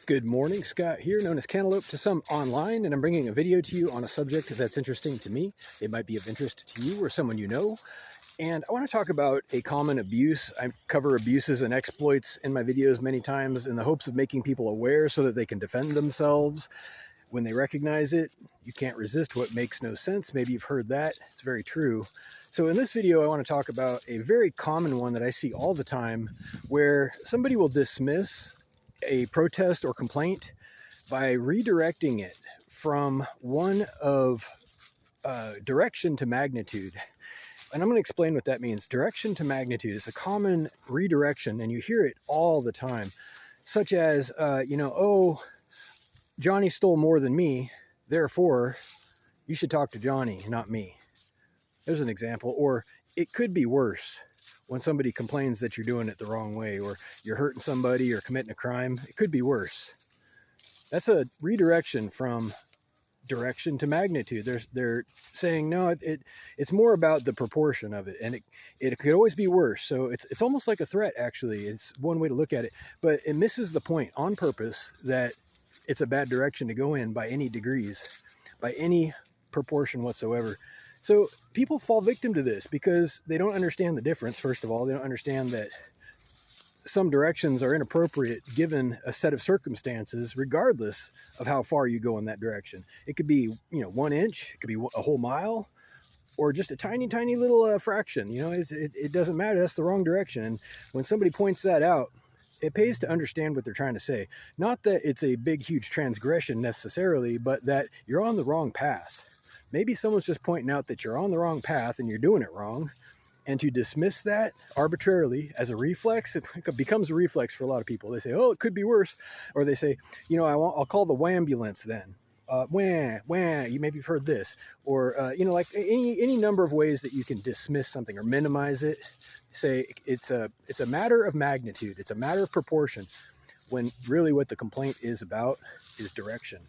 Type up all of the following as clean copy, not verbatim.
Good morning, Scott here, known as Cantaloupe to some online, and I'm bringing a video to you on a subject that's interesting to me. It might be of interest to you or someone you know. And I want to talk about a common abuse. I cover abuses and exploits in my videos many times in the hopes of making people aware so that they can defend themselves when they recognize it. You can't resist what makes no sense. Maybe you've heard that. It's very true. So in this video, I want to talk about a very common one that I see all the time where somebody will dismiss a protest or complaint by redirecting it from one of direction to magnitude. And I'm going to explain what that means. Direction to magnitude is a common redirection, and you hear it all the time, such as, oh, Johnny stole more than me, therefore you should talk to Johnny, not me. There's an example. Or it could be worse. When somebody complains that you're doing it the wrong way, or you're hurting somebody or committing a crime, it could be worse. That's a redirection from direction to magnitude. They're saying, no, it's more about the proportion of it, and it could always be worse. So it's almost like a threat, actually. It's one way to look at it, but it misses the point on purpose that it's a bad direction to go in by any degrees, by any proportion whatsoever. So people fall victim to this because they don't understand the difference. First of all, they don't understand that some directions are inappropriate given a set of circumstances, regardless of how far you go in that direction. It could be, 1 inch, it could be a whole mile, or just a tiny, tiny little fraction. It doesn't matter. That's the wrong direction. And when somebody points that out, it pays to understand what they're trying to say. Not that it's a big, huge transgression necessarily, but that you're on the wrong path. Maybe someone's just pointing out that you're on the wrong path and you're doing it wrong. And to dismiss that arbitrarily as a reflex, it becomes a reflex for a lot of people. They say, oh, it could be worse. Or they say, I'll call the wambulance then. You maybe have heard this. Or, like any number of ways that you can dismiss something or minimize it. Say it's a matter of magnitude. It's a matter of proportion, when really what the complaint is about is direction.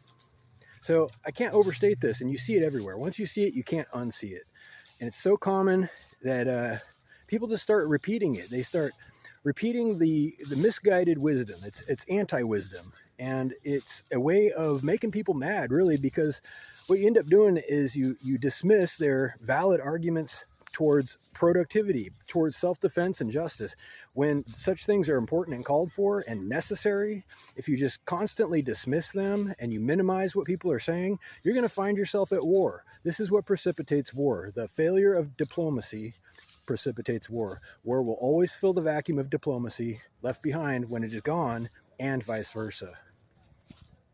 So I can't overstate this, and you see it everywhere. Once you see it, you can't unsee it. And it's so common that people just start repeating it. They start repeating the misguided wisdom. It's anti-wisdom, and it's a way of making people mad, really, because what you end up doing is you dismiss their valid arguments towards productivity, towards self-defense and justice. When such things are important and called for and necessary, if you just constantly dismiss them and you minimize what people are saying, you're going to find yourself at war. This is what precipitates war. The failure of diplomacy precipitates war. War will always fill the vacuum of diplomacy left behind when it is gone, and vice versa.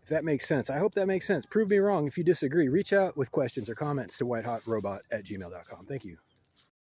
If that makes sense. I hope that makes sense. Prove me wrong if you disagree. Reach out with questions or comments to whitehotrobot@gmail.com. Thank you.